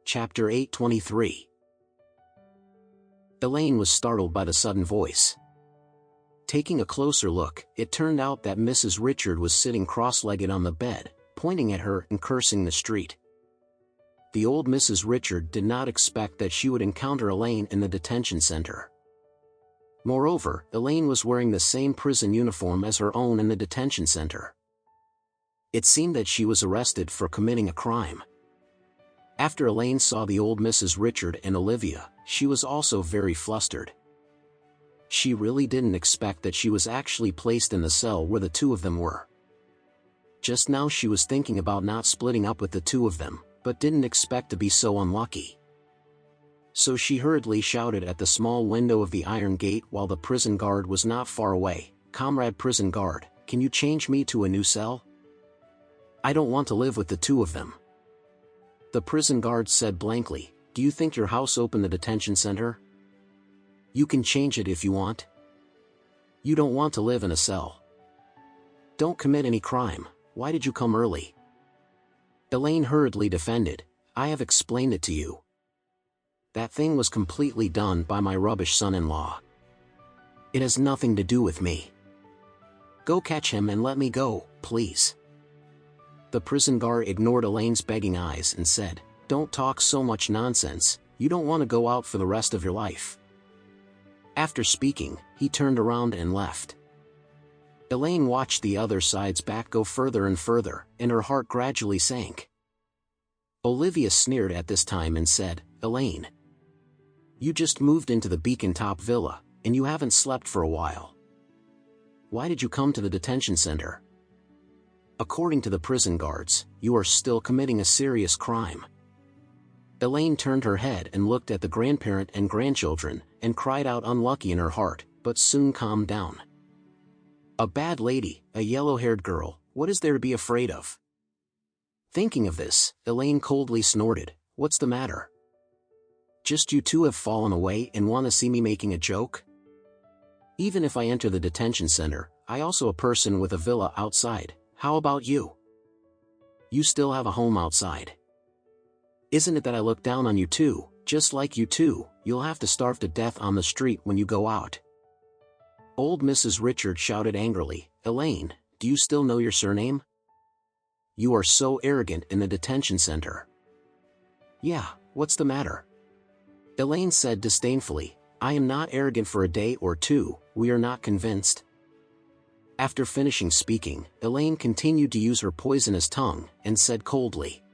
Chapter 823. Elaine was startled by the sudden voice. Taking a closer look, it turned out that Mrs. Richard was sitting cross-legged on the bed, pointing at her and cursing the street. The old Mrs. Richard did not expect that she would encounter Elaine in the detention center. Moreover, Elaine was wearing the same prison uniform as her own in the detention center. It seemed that she was arrested for committing a crime. After Elaine saw the old Mrs. Richard and Olivia, she was also very flustered. She really didn't expect that she was actually placed in the cell where the two of them were. Just now she was thinking about not splitting up with the two of them, but didn't expect to be so unlucky. So she hurriedly shouted at the small window of the iron gate while the prison guard was not far away, "Comrade prison guard, can you change me to a new cell? I don't want to live with the two of them." The prison guard said blankly, "Do you think your house opened the detention center? You can change it if you want. You don't want to live in a cell. Don't commit any crime. Why did you come early?" Elaine hurriedly defended, "I have explained it to you. That thing was completely done by my rubbish son-in-law. It has nothing to do with me. Go catch him and let me go, please." The prison guard ignored Elaine's begging eyes and said, "Don't talk so much nonsense, you don't want to go out for the rest of your life." After speaking, he turned around and left. Elaine watched the other side's back go further and further, and her heart gradually sank. Olivia sneered at this time and said, "Elaine, you just moved into the Beacon Top Villa, and you haven't slept for a while. Why did you come to the detention center? According to the prison guards, you are still committing a serious crime." Elaine turned her head and looked at the grandparent and grandchildren, and cried out unlucky in her heart, but soon calmed down. A bad lady, a yellow-haired girl, what is there to be afraid of? Thinking of this, Elaine coldly snorted, "What's the matter? Just you two have fallen away and want to see me making a joke? Even if I enter the detention center, I also a person with a villa outside. How about you? You still have a home outside. Isn't it that I look down on you too? Just like you two, you'll have to starve to death on the street when you go out." Old Mrs. Richard shouted angrily, "Elaine, do you still know your surname? You are so arrogant in the detention center." "Yeah, what's the matter?" Elaine said disdainfully, "I am not arrogant for a day or two, we are not convinced." After finishing speaking, Elaine continued to use her poisonous tongue, and said coldly,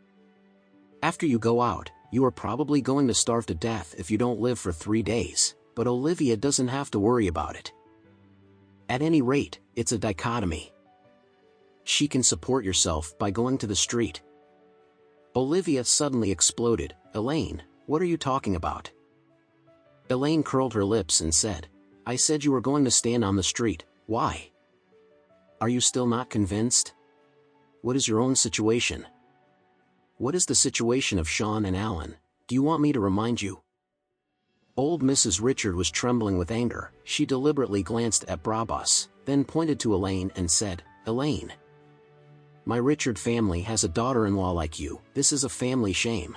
"After you go out, you are probably going to starve to death if you don't live for 3 days, but Olivia doesn't have to worry about it. At any rate, it's a dichotomy. She can support herself by going to the street." Olivia suddenly exploded, "Elaine, what are you talking about?" Elaine curled her lips and said, "I said you were going to stand on the street. Why? Are you still not convinced? What is your own situation? What is the situation of Sean and Alan? Do you want me to remind you?" Old Mrs. Richard was trembling with anger. She deliberately glanced at Brabus, then pointed to Elaine and said, "Elaine, my Richard family has a daughter-in-law like you. This is a family shame."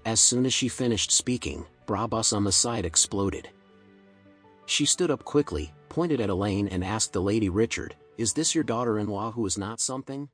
As soon as she finished speaking, Brabus on the side exploded. She stood up quickly, pointed at Elaine and asked the Lady Richard, "Is this your daughter-in-law who is not something?"